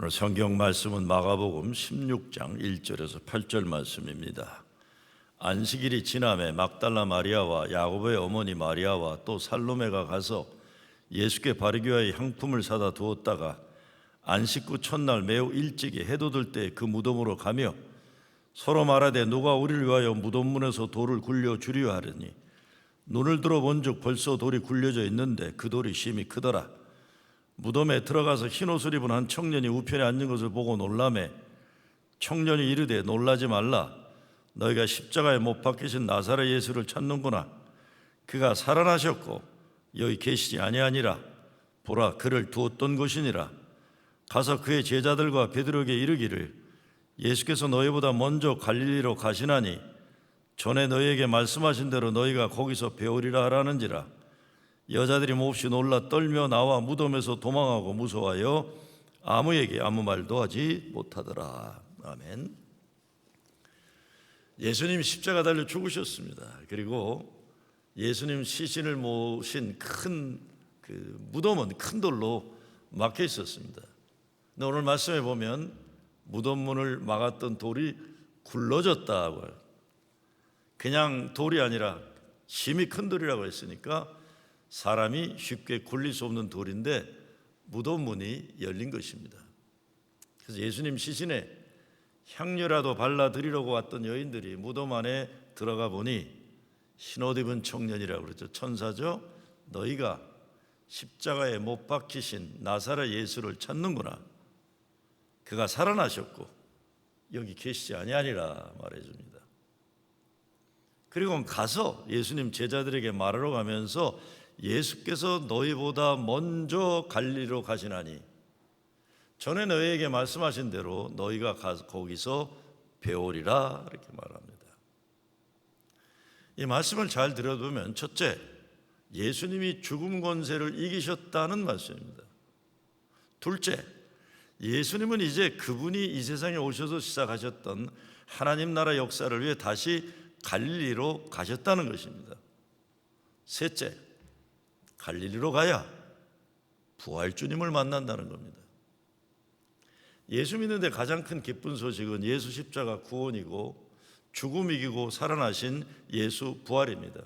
오늘 성경 말씀은 마가복음 16장 1절에서 8절 말씀입니다. 안식일이 지남에 막달라 마리아와 야고보의 어머니 마리아와 또 살로메가 가서 예수께 바르기 위하여 향품을 사다 두었다가 안식구 첫날 매우 일찍이 해도 들 때 그 무덤으로 가며 서로 말하되 누가 우리를 위하여 무덤문에서 돌을 굴려 주려 하려니 눈을 들어 본즉 벌써 돌이 굴려져 있는데 그 돌이 심히 크더라. 무덤에 들어가서 흰옷을 입은 한 청년이 우편에 앉은 것을 보고 놀라매 청년이 이르되 놀라지 말라. 너희가 십자가에 못 박히신 나사렛 예수를 찾는구나. 그가 살아나셨고 여기 계시지 아니하니라. 보라, 그를 두었던 곳이니라. 가서 그의 제자들과 베드로에게 이르기를 예수께서 너희보다 먼저 갈릴리로 가시나니 전에 너희에게 말씀하신 대로 너희가 거기서 배우리라 하라는지라. 여자들이 몹시 놀라 떨며 나와 무덤에서 도망하고 무서워하여 아무에게 아무 말도 하지 못하더라. 아멘. 예수님이 십자가 달려 죽으셨습니다. 그리고 예수님 시신을 모신 큰 무덤은 큰 돌로 막혀 있었습니다. 근데 오늘 말씀에 보면 무덤문을 막았던 돌이 굴러졌다고 해요. 그냥 돌이 아니라 심히 큰 돌이라고 했으니까 사람이 쉽게 굴릴 수 없는 돌인데 무덤문이 열린 것입니다. 그래서 예수님 시신에 향료라도 발라드리려고 왔던 여인들이 무덤 안에 들어가 보니 흰옷 입은 청년이라고 그러죠. 천사죠. 너희가 십자가에 못 박히신 나사렛 예수를 찾는구나. 그가 살아나셨고 여기 계시지 아니하니라 말해줍니다. 그리고 가서 예수님 제자들에게 말하러 가면서 예수께서 너희보다 먼저 갈릴리로 가시나니 전에 너희에게 말씀하신 대로 너희가 가서 거기서 배우리라 이렇게 말합니다. 이 말씀을 잘 들어보면 첫째, 예수님이 죽음 권세를 이기셨다는 말씀입니다. 둘째, 예수님은 이제 그분이 이 세상에 오셔서 시작하셨던 하나님 나라 역사를 위해 다시 갈릴리로 가셨다는 것입니다. 셋째, 갈릴리로 가야 부활주님을 만난다는 겁니다. 예수 믿는데 가장 큰 기쁜 소식은 예수 십자가 구원이고 죽음 이기고 살아나신 예수 부활입니다.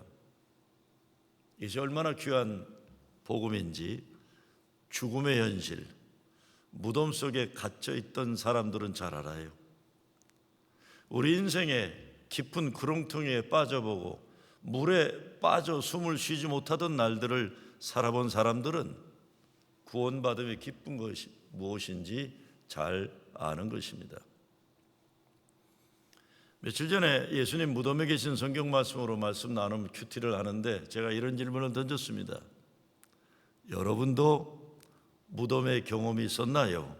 이것이 얼마나 귀한 복음인지 죽음의 현실, 무덤 속에 갇혀있던 사람들은 잘 알아요. 우리 인생에 깊은 구렁텅이에 빠져보고 물에 빠져 숨을 쉬지 못하던 날들을 살아본 사람들은 구원받음의 기쁜 것이 무엇인지 잘 아는 것입니다. 며칠 전에 예수님 무덤에 계신 성경 말씀으로 말씀 나눔 큐티를 하는데 제가 이런 질문을 던졌습니다. 여러분도 무덤의 경험이 있었나요?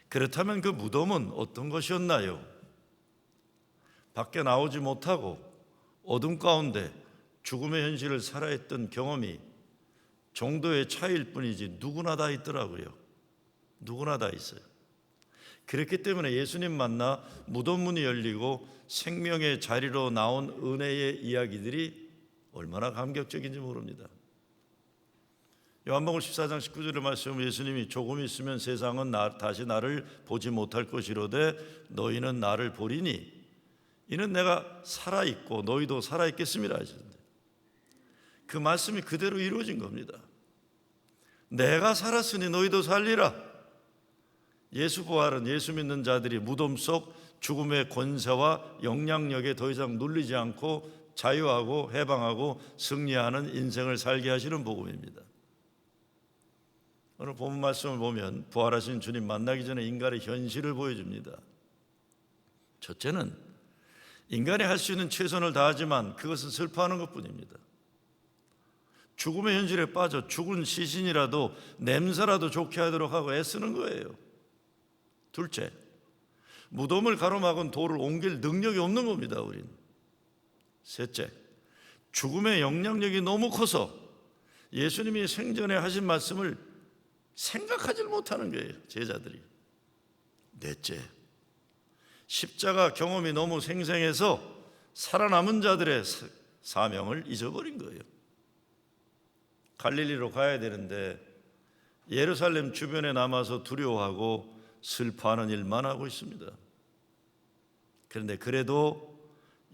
그렇다면 그 무덤은 어떤 것이었나요? 밖에 나오지 못하고 어둠 가운데 죽음의 현실을 살아했던 경험이 정도의 차이일 뿐이지 누구나 다 있더라고요. 누구나 다 있어요. 그렇기 때문에 예수님 만나 무덤문이 열리고 생명의 자리로 나온 은혜의 이야기들이 얼마나 감격적인지 모릅니다. 요한복음 14장 19절의 말씀, 예수님이 조금 있으면 세상은 다시 나를 보지 못할 것이로되 너희는 나를 보리니 이는 내가 살아있고 너희도 살아있겠음이라 하셨는데 그 말씀이 그대로 이루어진 겁니다. 내가 살았으니 너희도 살리라. 예수 부활은 예수 믿는 자들이 무덤 속 죽음의 권세와 영향력에 더 이상 눌리지 않고 자유하고 해방하고 승리하는 인생을 살게 하시는 복음입니다. 오늘 본문 말씀을 보면 부활하신 주님 만나기 전에 인간의 현실을 보여줍니다. 첫째는 인간이 할 수 있는 최선을 다하지만 그것은 슬퍼하는 것뿐입니다. 죽음의 현실에 빠져 죽은 시신이라도 냄새라도 좋게 하도록 하고 애쓰는 거예요. 둘째, 무덤을 가로막은 돌을 옮길 능력이 없는 겁니다. 우린. 셋째, 죽음의 영향력이 너무 커서 예수님이 생전에 하신 말씀을 생각하지 못하는 거예요. 제자들이. 넷째, 십자가 경험이 너무 생생해서 살아남은 자들의 사명을 잊어버린 거예요. 갈릴리로 가야 되는데 예루살렘 주변에 남아서 두려워하고 슬퍼하는 일만 하고 있습니다. 그런데 그래도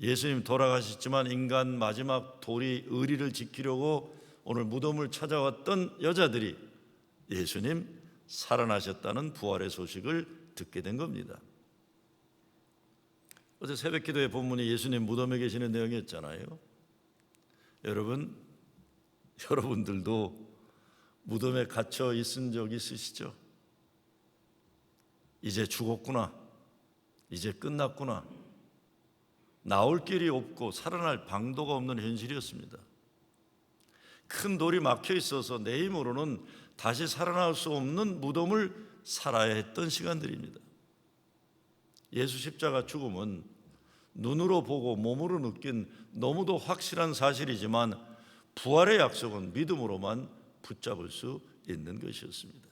예수님 돌아가셨지만 인간 마지막 도리 의리를 지키려고 오늘 무덤을 찾아왔던 여자들이 예수님 살아나셨다는 부활의 소식을 듣게 된 겁니다. 어제 새벽 기도의 본문이 예수님 무덤에 계시는 내용이었잖아요. 여러분들도 무덤에 갇혀 있은 적 있으시죠? 이제 죽었구나, 이제 끝났구나, 나올 길이 없고 살아날 방도가 없는 현실이었습니다. 큰 돌이 막혀 있어서 내 힘으로는 다시 살아날 수 없는 무덤을 살아야 했던 시간들입니다. 예수 십자가 죽음은 눈으로 보고 몸으로 느낀 너무도 확실한 사실이지만 부활의 약속은 믿음으로만 붙잡을 수 있는 것이었습니다.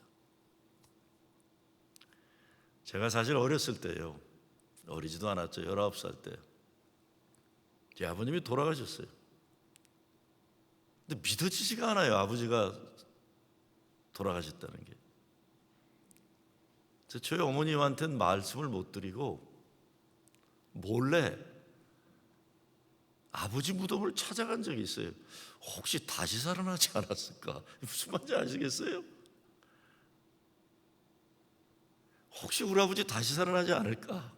제가 사실 어렸을 때요, 어리지도 않았죠. 19살 때 제 아버님이 돌아가셨어요. 근데 믿어지지가 않아요. 아버지가 돌아가셨다는 게. 저희 어머님한테는 말씀을 못 드리고 몰래 아버지 무덤을 찾아간 적이 있어요. 혹시 다시 살아나지 않았을까? 무슨 말인지 아시겠어요? 혹시 우리 아버지 다시 살아나지 않을까?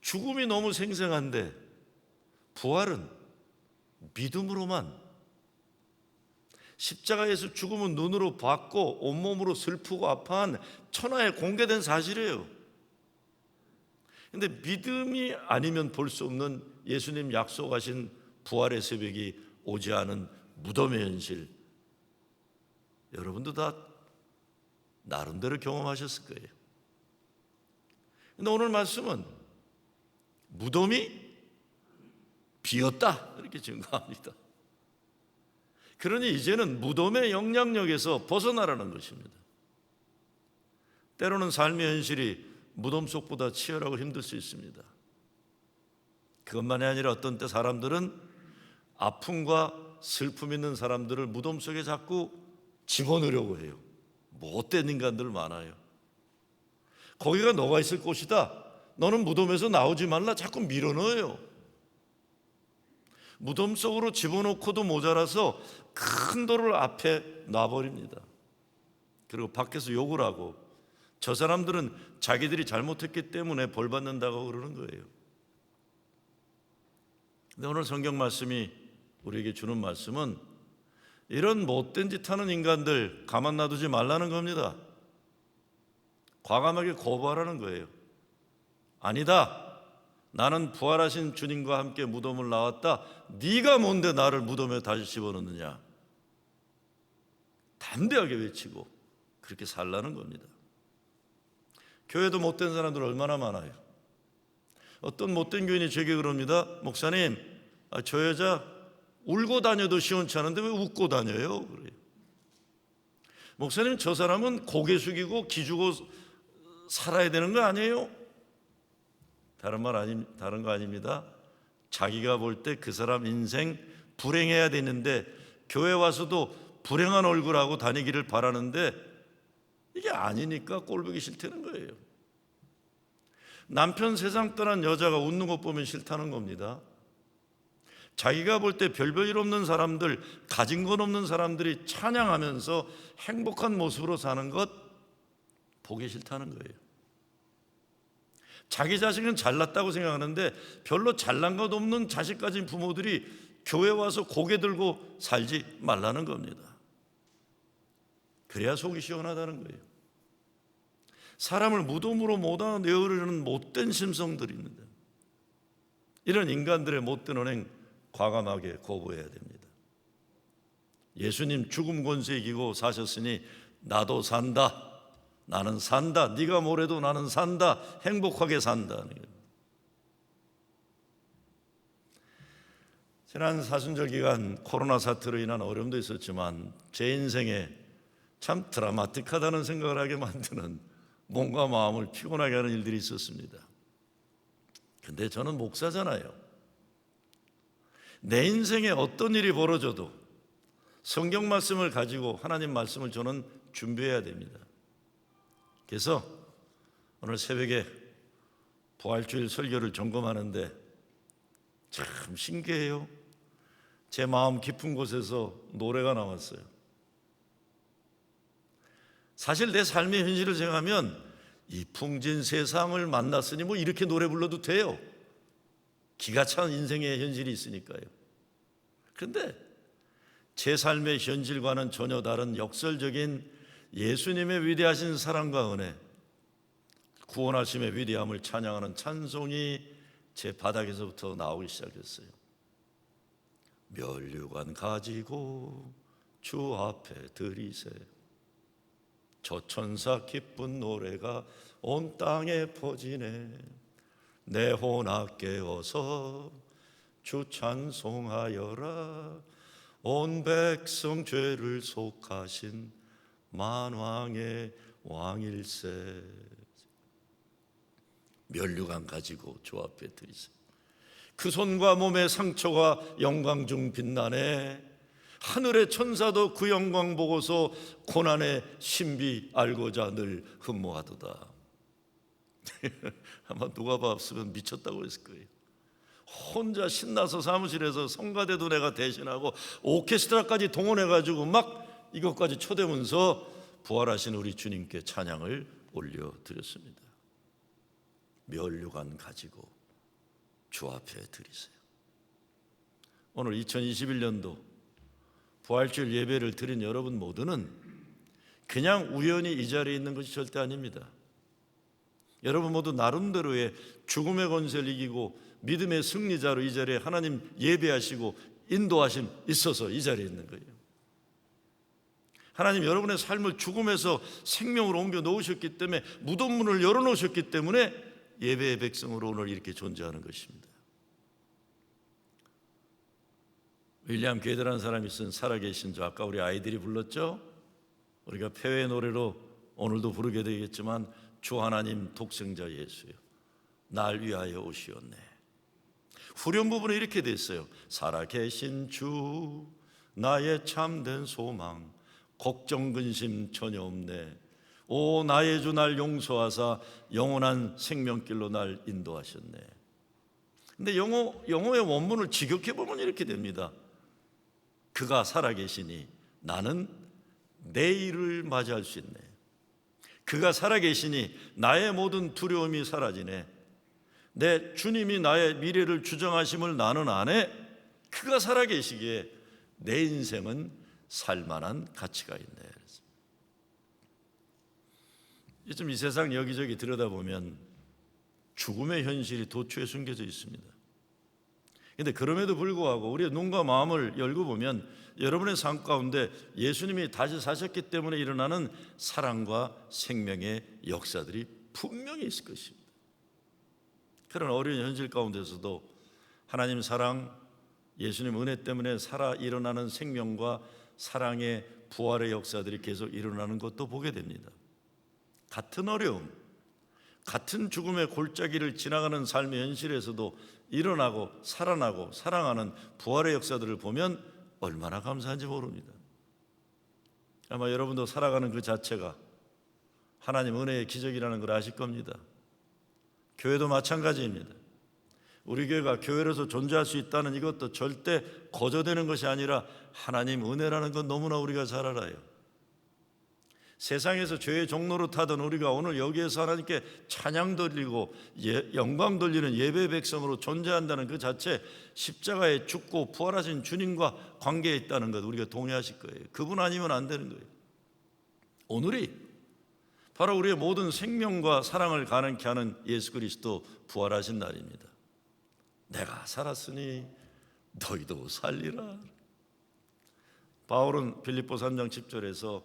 죽음이 너무 생생한데 부활은 믿음으로만, 십자가에서 죽음은 눈으로 봤고 온몸으로 슬프고 아파한 천하에 공개된 사실이에요. 그런데 믿음이 아니면 볼 수 없는 예수님 약속하신 부활의 새벽이 오지 않은 무덤의 현실, 여러분도 다 나름대로 경험하셨을 거예요. 그런데 오늘 말씀은 무덤이 비었다 이렇게 증거합니다. 그러니 이제는 무덤의 영향력에서 벗어나라는 것입니다. 때로는 삶의 현실이 무덤 속보다 치열하고 힘들 수 있습니다. 그것만이 아니라 어떤 때 사람들은 아픔과 슬픔 있는 사람들을 무덤 속에 자꾸 집어넣으려고 해요. 못된 인간들 많아요. 거기가 너가 있을 곳이다, 너는 무덤에서 나오지 말라, 자꾸 밀어넣어요. 무덤 속으로 집어넣고도 모자라서 큰 돌을 앞에 놔버립니다. 그리고 밖에서 욕을 하고 저 사람들은 자기들이 잘못했기 때문에 벌 받는다고 그러는 거예요. 근데 오늘 성경 말씀이 우리에게 주는 말씀은 이런 못된 짓 하는 인간들 가만 놔두지 말라는 겁니다. 과감하게 거부하라는 거예요. 아니다, 나는 부활하신 주님과 함께 무덤을 나왔다, 네가 뭔데 나를 무덤에 다시 집어넣느냐, 담대하게 외치고 그렇게 살라는 겁니다. 교회도 못된 사람들 얼마나 많아요. 어떤 못된 교인이 제게 그럽니다. 목사님, 저 여자 울고 다녀도 시원치 않은데 왜 웃고 다녀요? 그래요. 목사님, 저 사람은 고개 숙이고 기주고 살아야 되는 거 아니에요? 다른 거 아닙니다. 자기가 볼 때 그 사람 인생 불행해야 되는데 교회 와서도 불행한 얼굴하고 다니기를 바라는데 이게 아니니까 꼴보기 싫다는 거예요. 남편 세상 떠난 여자가 웃는 것 보면 싫다는 겁니다. 자기가 볼 때 별별 없는 사람들, 가진 건 없는 사람들이 찬양하면서 행복한 모습으로 사는 것 보기 싫다는 거예요. 자기 자식은 잘났다고 생각하는데 별로 잘난 것 없는 자식 가진 부모들이 교회 와서 고개 들고 살지 말라는 겁니다. 그래야 속이 시원하다는 거예요. 사람을 무덤으로 몰아내으려는 못된 심성들이 있는데 이런 인간들의 못된 언행 과감하게 거부해야 됩니다. 예수님 죽음 권세 이기고 사셨으니 나도 산다, 나는 산다, 네가 뭐래도 나는 산다, 행복하게 산다. 지난 사순절 기간 코로나 사태로 인한 어려움도 있었지만 제 인생에 참 드라마틱하다는 생각을 하게 만드는 몸과 마음을 피곤하게 하는 일들이 있었습니다. 근데 저는 목사잖아요. 내 인생에 어떤 일이 벌어져도 성경 말씀을 가지고 하나님 말씀을 저는 준비해야 됩니다. 그래서 오늘 새벽에 부활주일 설교를 점검하는데 참 신기해요. 제 마음 깊은 곳에서 노래가 나왔어요. 사실 내 삶의 현실을 생각하면 이 풍진 세상을 만났으니 뭐 이렇게 노래 불러도 돼요. 기가 찬 인생의 현실이 있으니까요. 그런데 제 삶의 현실과는 전혀 다른 역설적인 예수님의 위대하신 사랑과 은혜, 구원하심의 위대함을 찬양하는 찬송이 제 바닥에서부터 나오기 시작했어요. 면류관 가지고 주 앞에 들이세, 저 천사 기쁜 노래가 온 땅에 퍼지네. 내 혼아 깨어서 주 찬송하여라. 온 백성 죄를 속하신 만왕의 왕일세. 면류관 가지고 주 앞에 들이세. 그 손과 몸의 상처가 영광 중 빛나네. 하늘의 천사도 그 영광 보고서 고난의 신비 알고자 늘 흠모하도다. 아마 누가 봤으면 미쳤다고 했을 거예요. 혼자 신나서 사무실에서 성가대도 내가 대신하고 오케스트라까지 동원해가지고 막 이것까지 초대면서 부활하신 우리 주님께 찬양을 올려드렸습니다. 면류관 가지고 주 앞에 드리세요. 오늘 2021년도 부활주일 예배를 드린 여러분 모두는 그냥 우연히 이 자리에 있는 것이 절대 아닙니다. 여러분 모두 나름대로의 죽음의 권세를 이기고 믿음의 승리자로 이 자리에 하나님 예배하시고 인도하심 있어서 이 자리에 있는 거예요. 하나님 여러분의 삶을 죽음에서 생명으로 옮겨 놓으셨기 때문에 무덤 문을 열어놓으셨기 때문에 예배의 백성으로 오늘 이렇게 존재하는 것입니다. 윌리엄 게드라는 사람이 쓴 살아계신 주, 아까 우리 아이들이 불렀죠? 우리가 폐회 노래로 오늘도 부르게 되겠지만 주 하나님 독생자 예수여 날 위하여 오시었네. 후렴 부분에 이렇게 돼 있어요. 살아계신 주 나의 참된 소망 걱정 근심 전혀 없네. 오 나의 주 날 용서하사 영원한 생명길로 날 인도하셨네. 근데 영어의 원문을 직역해 보면 이렇게 됩니다. 그가 살아계시니 나는 내일을 맞이할 수 있네. 그가 살아계시니 나의 모든 두려움이 사라지네. 내 주님이 나의 미래를 주정하심을 나는 아네. 그가 살아계시기에 내 인생은 살만한 가치가 있네. 요즘 이 세상 여기저기 들여다보면 죽음의 현실이 도처에 숨겨져 있습니다. 그런데 그럼에도 불구하고 우리의 눈과 마음을 열고 보면 여러분의 삶 가운데 예수님이 다시 사셨기 때문에 일어나는 사랑과 생명의 역사들이 분명히 있을 것입니다. 그런 어려운 현실 가운데서도 하나님 사랑, 예수님 은혜 때문에 살아 일어나는 생명과 사랑의 부활의 역사들이 계속 일어나는 것도 보게 됩니다. 같은 어려움, 같은 죽음의 골짜기를 지나가는 삶의 현실에서도 일어나고 살아나고 사랑하는 부활의 역사들을 보면 얼마나 감사한지 모릅니다. 아마 여러분도 살아가는 그 자체가 하나님 은혜의 기적이라는 걸 아실 겁니다. 교회도 마찬가지입니다. 우리 교회가 교회로서 존재할 수 있다는 이것도 절대 거저되는 것이 아니라 하나님 은혜라는 건 너무나 우리가 잘 알아요. 세상에서 죄의 종로로 타던 우리가 오늘 여기에서 하나님께 찬양 돌리고 영광 돌리는 예배 백성으로 존재한다는 그 자체, 십자가에 죽고 부활하신 주님과 관계에 있다는 것 우리가 동의하실 거예요. 그분 아니면 안 되는 거예요. 오늘이 바로 우리의 모든 생명과 사랑을 가능케 하는 예수 그리스도 부활하신 날입니다. 내가 살았으니 너희도 살리라. 바울은 빌립보 3장 10절에서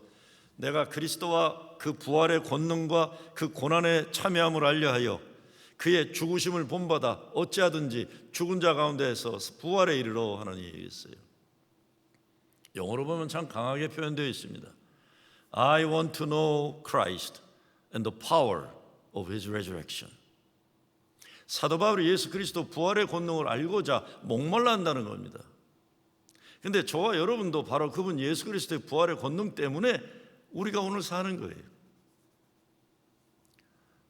내가 그리스도와 그 부활의 권능과 그 고난에 참여함을 알려하여 그의 죽으심을 본받아 어찌하든지 죽은 자 가운데에서 부활에 이르러 하느니 얘기했어요. 영어로 보면 참 강하게 표현되어 있습니다. I want to know Christ and the power of His resurrection. 사도 바울이 예수 그리스도 부활의 권능을 알고자 목말라 한다는 겁니다. 근데 저와 여러분도 바로 그분 예수 그리스도의 부활의 권능 때문에 우리가 오늘 사는 거예요.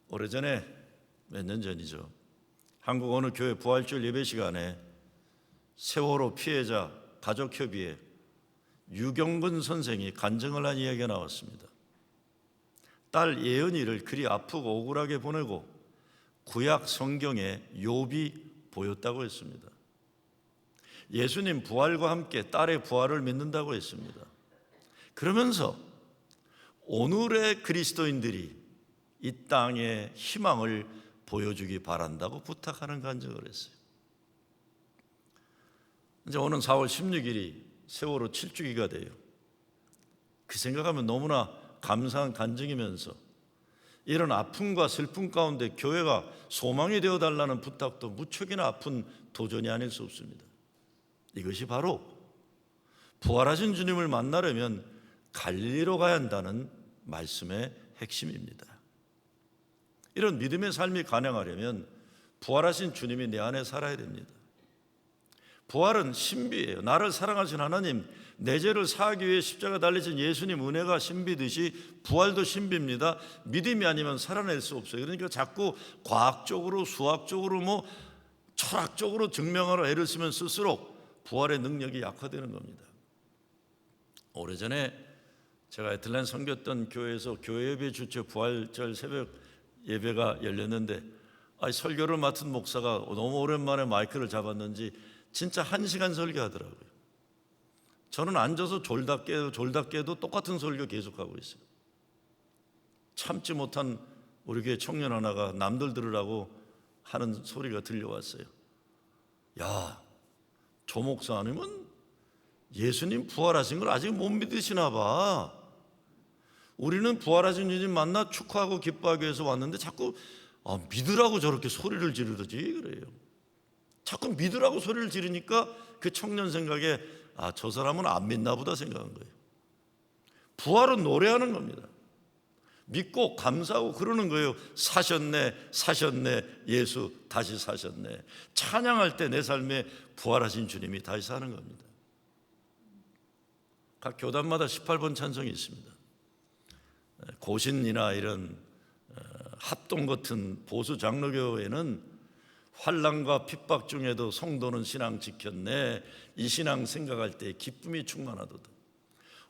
오래전에 몇 년 전이죠. 한국 어느 교회 부활절 예배 시간에 세월호 피해자 가족협의회 유경근 선생이 간증을 한 이야기가 나왔습니다. 딸 예은이를 그리 아프고 억울하게 보내고 구약 성경에 욥이 보였다고 했습니다. 예수님 부활과 함께 딸의 부활을 믿는다고 했습니다. 그러면서 오늘의 그리스도인들이 이 땅에 희망을 보여주기 바란다고 부탁하는 간증을 했어요. 이제 오는 4월 16일이 세월호 7주기가 돼요. 그 생각하면 너무나 감사한 간증이면서 이런 아픔과 슬픔 가운데 교회가 소망이 되어달라는 부탁도 무척이나 아픈 도전이 아닐 수 없습니다. 이것이 바로 부활하신 주님을 만나려면 갈릴리로 가야 한다는 말씀의 핵심입니다. 이런 믿음의 삶이 가능하려면 부활하신 주님이 내 안에 살아야 됩니다. 부활은 신비예요. 나를 사랑하신 하나님, 내 죄를 사하기 위해 십자가 달리신 예수님 은혜가 신비듯이 부활도 신비입니다. 믿음이 아니면 살아낼 수 없어요. 그러니까 자꾸 과학적으로 수학적으로 철학적으로 증명하러 애를 쓰면 쓸수록 부활의 능력이 약화되는 겁니다. 오래전에 제가 애틀랜타 섬겼던 교회에서 교회 예배 주최 부활절 새벽 예배가 열렸는데 설교를 맡은 목사가 너무 오랜만에 마이크를 잡았는지 진짜 1시간 설교하더라고요. 저는 앉아서 졸답게도 똑같은 설교 계속하고 있어요. 참지 못한 우리 교회 청년 하나가 남들 들으라고 하는 소리가 들려왔어요. 야, 조 목사님은 예수님 부활하신 걸 아직 못 믿으시나 봐. 우리는 부활하신 주님 만나 축하하고 기뻐하기 위해서 왔는데 자꾸 믿으라고 저렇게 소리를 지르듯이 그래요. 자꾸 믿으라고 소리를 지르니까 그 청년 생각에 저 사람은 안 믿나 보다 생각한 거예요. 부활은 노래하는 겁니다. 믿고 감사하고 그러는 거예요. 사셨네, 사셨네, 예수 다시 사셨네. 찬양할 때 내 삶에 부활하신 주님이 다시 사는 겁니다. 각 교단마다 18번 찬송이 있습니다. 고신이나 이런 합동 같은 보수 장로교회는 환난과 핍박 중에도 성도는 신앙 지켰네. 이 신앙 생각할 때 기쁨이 충만하도다.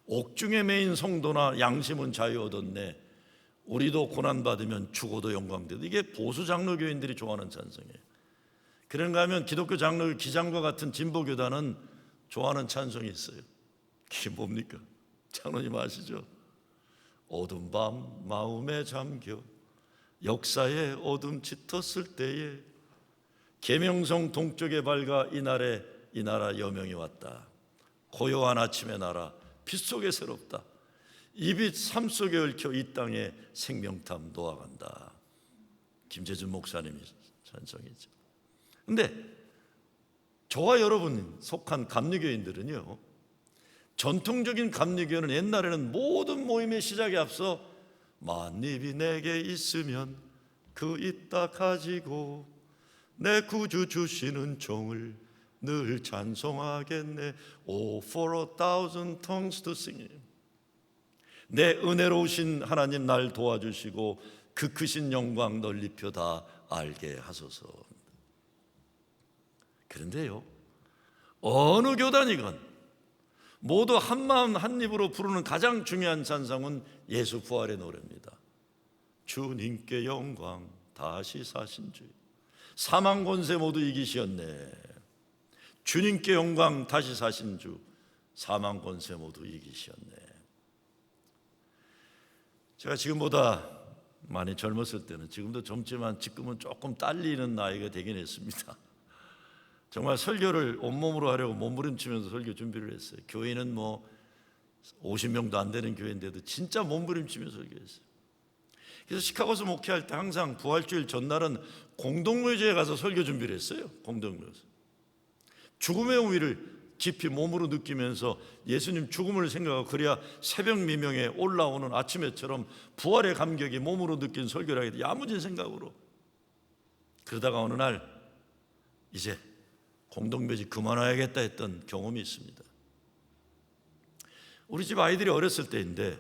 옥중에 매인 성도나 양심은 자유 얻었네. 우리도 고난받으면 죽어도 영광되다. 이게 보수 장로교인들이 좋아하는 찬송이에요. 그런가 하면 기독교 장로 기장과 같은 진보교단은 좋아하는 찬송이 있어요. 그게 뭡니까? 장로님 아시죠? 어두운 밤 마음에 잠겨 역사의 어둠 짙었을 때에 계명성 동쪽에 밝아 이날에 이 나라 여명이 왔다. 고요한 아침의 나라 빛 속에 새롭다. 이 빛 삶 속에 얽혀 이 땅에 생명탐 놓아간다. 김재준 목사님이 찬송이죠. 근데 저와 여러분이 속한 감리교인들은요, 전통적인 감리교는 옛날에는 모든 모임의 시작에 앞서 만입이 내게 있으면 그 있다 가지고 내 구주 주시는 종을 늘 찬송하겠네. Oh, for 1,000 tongues to sing. 내 은혜로우신 하나님 날 도와주시고 그 크신 영광 널리 펴 다 알게 하소서. 그런데요, 어느 교단이건 모두 한마음 한입으로 부르는 가장 중요한 찬송은 예수 부활의 노래입니다. 주님께 영광 다시 사신 주 사망 권세 모두 이기셨네. 주님께 영광 다시 사신 주 사망 권세 모두 이기셨네. 제가 지금보다 많이 젊었을 때는, 지금도 젊지만 지금은 조금 딸리는 나이가 되긴 했습니다. 정말 설교를 온몸으로 하려고 몸부림치면서 설교 준비를 했어요. 교회는 50명도 안 되는 교회인데도 진짜 몸부림치면서 설교했어요. 그래서 시카고에서 목회할 때 항상 부활주일 전날은 공동묘지에 가서 설교 준비를 했어요. 공동묘지. 죽음의 의미를 깊이 몸으로 느끼면서 예수님 죽음을 생각하고, 그래야 새벽 미명에 올라오는 아침에처럼 부활의 감격이 몸으로 느낀 설교를 하게 돼. 야무진 생각으로. 그러다가 어느 날 이제 공동묘지 그만와야겠다 했던 경험이 있습니다. 우리 집 아이들이 어렸을 때인데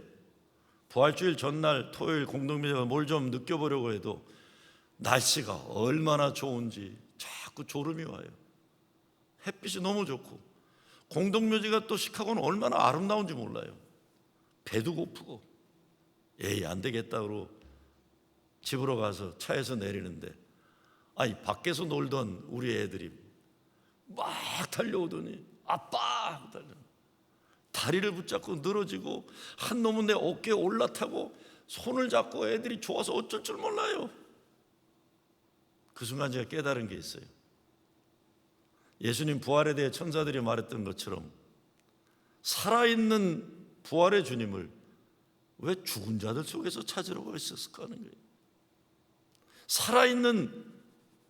부활주일 전날 토요일 공동묘지가 뭘 좀 느껴보려고 해도 날씨가 얼마나 좋은지 자꾸 졸음이 와요. 햇빛이 너무 좋고 공동묘지가 또 시카고는 얼마나 아름다운지 몰라요. 배도 고프고 에이 안 되겠다고 집으로 가서 차에서 내리는데 밖에서 놀던 우리 애들이 막 달려오더니 아빠 하고 달려. 다리를 붙잡고 늘어지고 한 놈은 내 어깨에 올라타고 손을 잡고 애들이 좋아서 어쩔 줄 몰라요. 그 순간 제가 깨달은 게 있어요. 예수님 부활에 대해 천사들이 말했던 것처럼 살아있는 부활의 주님을 왜 죽은 자들 속에서 찾으려고 했었을까 하는 거예요. 살아있는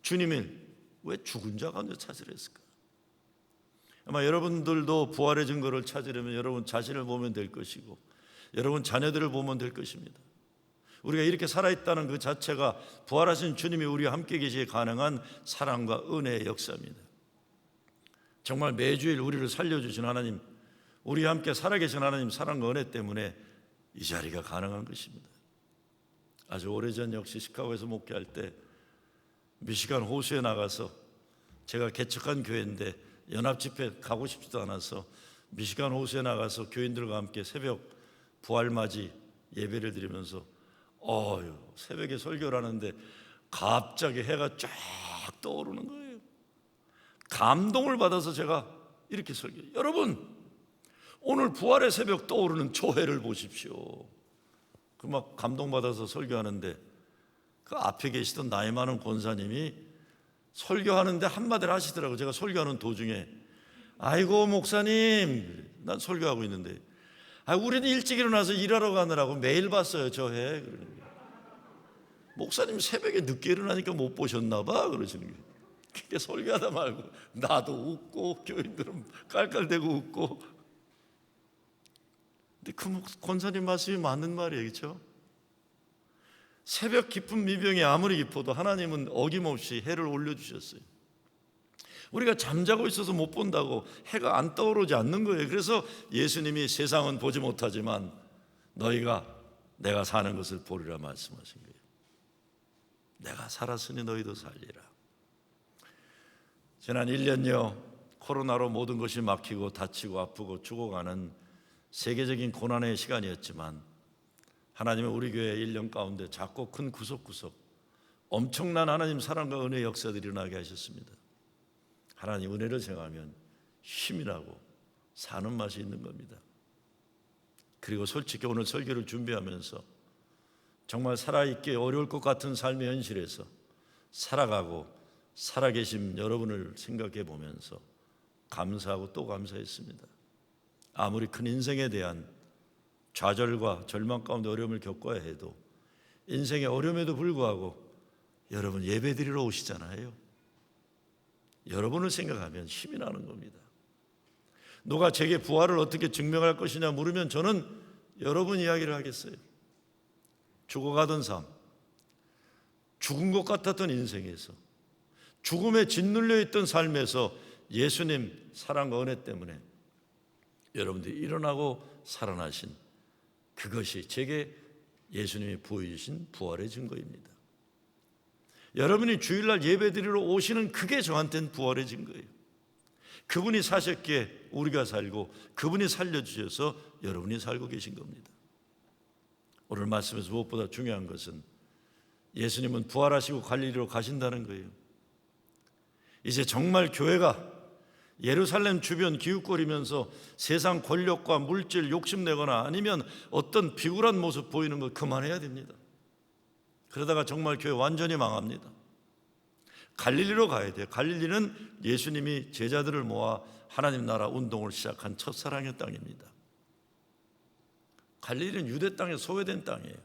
주님을 왜 죽은 자 가운데 찾으려 했을까? 아마 여러분들도 부활의 증거를 찾으려면 여러분 자신을 보면 될 것이고 여러분 자녀들을 보면 될 것입니다. 우리가 이렇게 살아있다는 그 자체가 부활하신 주님이 우리와 함께 계시기에 가능한 사랑과 은혜의 역사입니다. 정말 매주일 우리를 살려주신 하나님, 우리와 함께 살아계신 하나님 사랑과 은혜 때문에 이 자리가 가능한 것입니다. 아주 오래전 역시 시카고에서 목회할 때 미시간 호수에 나가서 제가 개척한 교회인데 연합집회 가고 싶지도 않아서 미시간 호수에 나가서 교인들과 함께 새벽 부활맞이 예배를 드리면서 새벽에 설교를 하는데 갑자기 해가 쫙 떠오르는 거예요. 감동을 받아서 제가 이렇게 설교해요. 여러분, 오늘 부활의 새벽 떠오르는 저 해를 보십시오. 그 막 감동받아서 설교하는데 그 앞에 계시던 나이 많은 권사님이 설교하는데 한마디를 하시더라고요. 제가 설교하는 도중에 아이고 목사님, 난 설교하고 있는데 우리는 일찍 일어나서 일하러 가느라고 매일 봤어요 저 해. 목사님 새벽에 늦게 일어나니까 못 보셨나 봐 그러시는 거예요. 그게 설교하다 말고 나도 웃고 교인들은 깔깔대고 웃고. 근데 그 권사님 말씀이 맞는 말이에요, 그렇죠? 새벽 깊은 미병이 아무리 깊어도 하나님은 어김없이 해를 올려주셨어요. 우리가 잠자고 있어서 못 본다고 해가 안 떠오르지 않는 거예요. 그래서 예수님이 세상은 보지 못하지만 너희가 내가 사는 것을 보리라 말씀하신 거예요. 내가 살았으니 너희도 살리라. 지난 1년여 코로나로 모든 것이 막히고 다치고 아프고 죽어가는 세계적인 고난의 시간이었지만 하나님은 우리 교회 1년 가운데 작고 큰 구석구석 엄청난 하나님 사랑과 은혜의 역사들이 일어나게 하셨습니다. 하나님 은혜를 생각하면 힘이 나고 사는 맛이 있는 겁니다. 그리고 솔직히 오늘 설교를 준비하면서 정말 살아있기 어려울 것 같은 삶의 현실에서 살아가고 살아계신 여러분을 생각해 보면서 감사하고 또 감사했습니다. 아무리 큰 인생에 대한 좌절과 절망 가운데 어려움을 겪어야 해도 인생의 어려움에도 불구하고 여러분 예배드리러 오시잖아요. 여러분을 생각하면 힘이 나는 겁니다. 누가 제게 부활을 어떻게 증명할 것이냐 물으면 저는 여러분 이야기를 하겠어요. 죽어가던 삶, 죽은 것 같았던 인생에서 죽음에 짓눌려 있던 삶에서 예수님 사랑과 은혜 때문에 여러분들이 일어나고 살아나신 그것이 제게 예수님이 보여주신 부활의 증거입니다. 여러분이 주일날 예배드리러 오시는 그게 저한테는 부활의 증거예요. 그분이 사셨기에 우리가 살고 그분이 살려주셔서 여러분이 살고 계신 겁니다. 오늘 말씀에서 무엇보다 중요한 것은 예수님은 부활하시고 갈릴리로 가신다는 거예요. 이제 정말 교회가 예루살렘 주변 기웃거리면서 세상 권력과 물질 욕심내거나 아니면 어떤 비굴한 모습 보이는 거 그만해야 됩니다. 그러다가 정말 교회 완전히 망합니다. 갈릴리로 가야 돼요. 갈릴리는 예수님이 제자들을 모아 하나님 나라 운동을 시작한 첫사랑의 땅입니다. 갈릴리는 유대 땅에 소외된 땅이에요.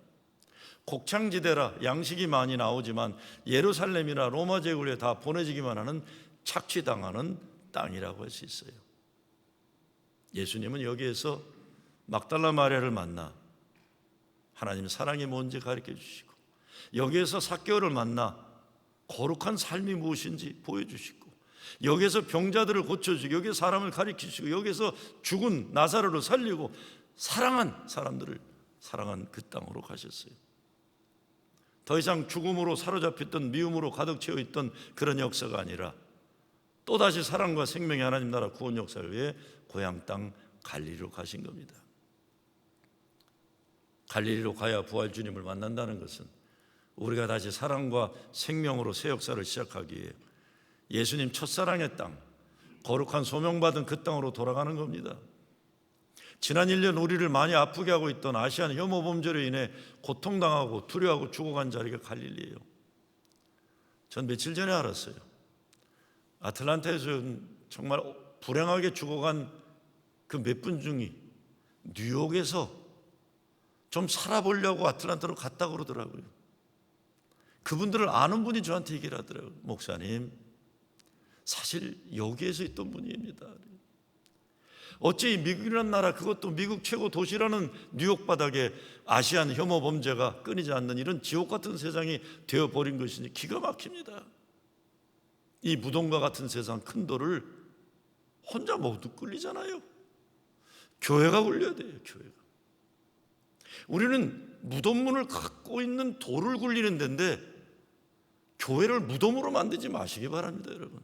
곡창지대라 양식이 많이 나오지만 예루살렘이나 로마 제국에 다 보내지기만 하는 착취당하는 땅이라고 할 수 있어요. 예수님은 여기에서 막달라 마리아를 만나 하나님의 사랑이 뭔지 가르쳐 주시고 여기에서 삭개오를 만나 거룩한 삶이 무엇인지 보여주시고 여기에서 병자들을 고쳐주시고 여기에서 사람을 가르치시고 여기에서 죽은 나사로를 살리고 사랑한 사람들을 사랑한 그 땅으로 가셨어요. 더 이상 죽음으로 사로잡혔던 미움으로 가득 채워 있던 그런 역사가 아니라 또다시 사랑과 생명의 하나님 나라 구원 역사를 위해 고향 땅 갈릴리로 가신 겁니다. 갈릴리로 가야 부활 주님을 만난다는 것은 우리가 다시 사랑과 생명으로 새 역사를 시작하기 위해 예수님 첫사랑의 땅, 거룩한 소명받은 그 땅으로 돌아가는 겁니다. 지난 1년 우리를 많이 아프게 하고 있던 아시안 혐오 범죄로 인해 고통당하고 두려워하고 죽어간 자리가 갈릴리예요. 전 며칠 전에 알았어요. 아틀란타에서 정말 불행하게 죽어간 그 몇 분 중이 뉴욕에서 좀 살아보려고 아틀란타로 갔다고 그러더라고요. 그분들을 아는 분이 저한테 얘기를 하더라고요. 목사님, 사실 여기에서 있던 분입니다. 어째 이 미국이라는 나라, 그것도 미국 최고 도시라는 뉴욕 바닥에 아시안 혐오 범죄가 끊이지 않는 이런 지옥 같은 세상이 되어버린 것이니 기가 막힙니다. 이 무덤과 같은 세상 큰 돌을 혼자 모두 굴리잖아요. 교회가 굴려야 돼요. 교회가. 우리는 무덤문을 갖고 있는 돌을 굴리는 데인데 교회를 무덤으로 만들지 마시기 바랍니다. 여러분,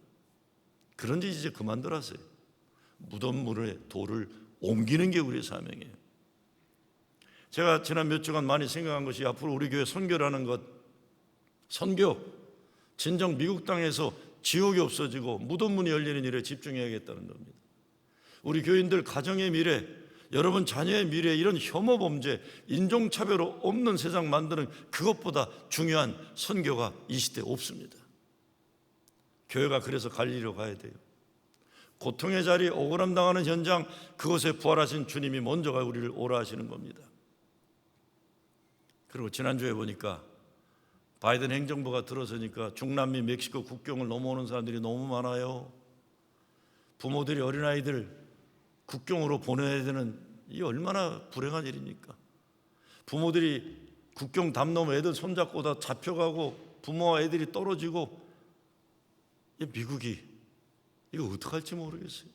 그런 짓 이제 그만들 하세요. 무덤문의 돌을 옮기는 게 우리의 사명이에요. 제가 지난 몇 주간 많이 생각한 것이 앞으로 우리 교회 선교라는 것, 선교, 진정 미국 땅에서 지옥이 없어지고 무덤문이 열리는 일에 집중해야겠다는 겁니다. 우리 교인들 가정의 미래, 여러분 자녀의 미래, 이런 혐오 범죄, 인종차별 없는 세상 만드는 그것보다 중요한 선교가 이 시대에 없습니다. 교회가 그래서 갈릴리로 가야 돼요. 고통의 자리, 억울함 당하는 현장, 그곳에 부활하신 주님이 먼저가 우리를 오라 하시는 겁니다. 그리고 지난주에 보니까 바이든 행정부가 들어서니까 중남미 멕시코 국경을 넘어오는 사람들이 너무 많아요. 부모들이 어린아이들 국경으로 보내야 되는, 이 얼마나 불행한 일입니까? 부모들이 국경 담 넘어 애들 손잡고 다 잡혀가고 부모와 애들이 떨어지고, 미국이 이거 어떡할지 모르겠어요.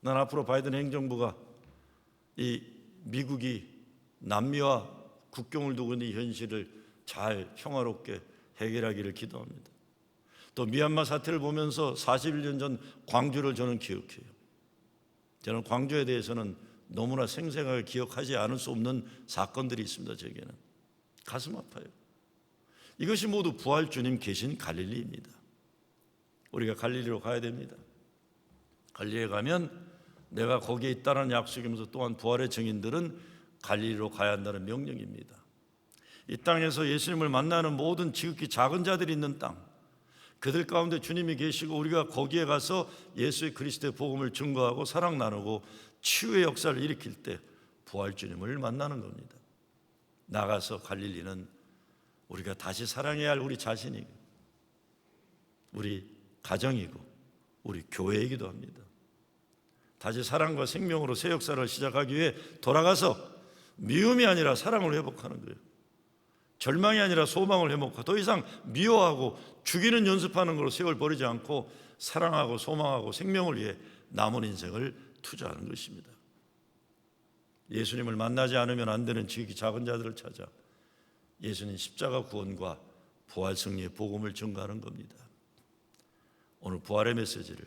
난 앞으로 바이든 행정부가 이 미국이 남미와 국경을 두고 있는 이 현실을 잘 평화롭게 해결하기를 기도합니다. 또 미얀마 사태를 보면서 41년 전 광주를 저는 기억해요. 저는 광주에 대해서는 너무나 생생하게 기억하지 않을 수 없는 사건들이 있습니다. 제게는 가슴 아파요. 이것이 모두 부활 주님 계신 갈릴리입니다. 우리가 갈릴리로 가야 됩니다. 갈릴리에 가면 내가 거기에 있다는 약속이면서 또한 부활의 증인들은 갈릴리로 가야 한다는 명령입니다. 이 땅에서 예수님을 만나는 모든 지극히 작은 자들이 있는 땅, 그들 가운데 주님이 계시고 우리가 거기에 가서 예수의 그리스도의 복음을 증거하고 사랑 나누고 치유의 역사를 일으킬 때 부활 주님을 만나는 겁니다. 나가서 갈릴리는 우리가 다시 사랑해야 할 우리 자신이고 우리 가정이고 우리 교회이기도 합니다. 다시 사랑과 생명으로 새 역사를 시작하기 위해 돌아가서 미움이 아니라 사랑을 회복하는 거예요. 절망이 아니라 소망을 회복하고 더 이상 미워하고 죽이는 연습하는 걸로 세월 버리지 않고 사랑하고 소망하고 생명을 위해 남은 인생을 투자하는 것입니다. 예수님을 만나지 않으면 안 되는 지극히 작은 자들을 찾아 예수님 십자가 구원과 부활 승리의 복음을 전가하는 겁니다. 오늘 부활의 메시지를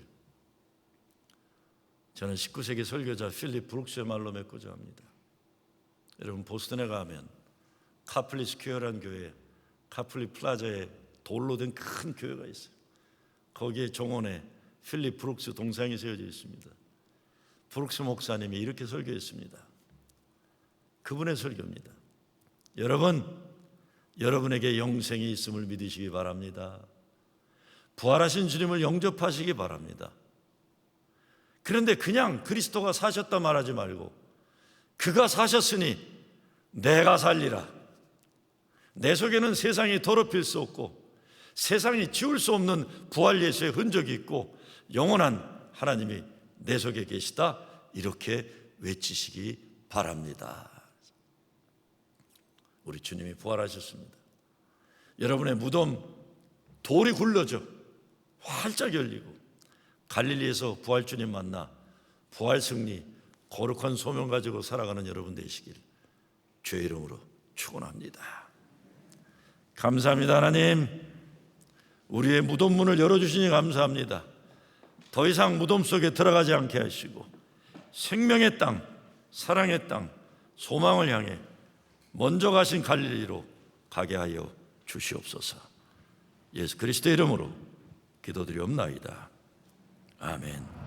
저는 19세기 설교자 필립 브룩스의 말로 맺고자 합니다. 여러분, 보스턴에 가면 카플리 스퀘어라는 교회, 카플리 플라자에 돌로 된 큰 교회가 있어요. 거기에 정원에 필립 브룩스 동상이 세워져 있습니다. 브룩스 목사님이 이렇게 설교했습니다. 그분의 설교입니다. 여러분, 여러분에게 영생이 있음을 믿으시기 바랍니다. 부활하신 주님을 영접하시기 바랍니다. 그런데 그냥 그리스도가 사셨다 말하지 말고 그가 사셨으니 내가 살리라. 내 속에는 세상이 더럽힐 수 없고 세상이 지울 수 없는 부활 예수의 흔적이 있고 영원한 하나님이 내 속에 계시다. 이렇게 외치시기 바랍니다. 우리 주님이 부활하셨습니다. 여러분의 무덤 돌이 굴러져 활짝 열리고 갈릴리에서 부활 주님 만나 부활 승리 거룩한 소명 가지고 살아가는 여러분 되시길 주의 이름으로 축원합니다. 감사합니다. 하나님, 우리의 무덤 문을 열어주시니 감사합니다. 더 이상 무덤 속에 들어가지 않게 하시고 생명의 땅, 사랑의 땅, 소망을 향해 먼저 가신 갈릴리로 가게 하여 주시옵소서. 예수 그리스도의 이름으로 기도드리옵나이다. 아멘.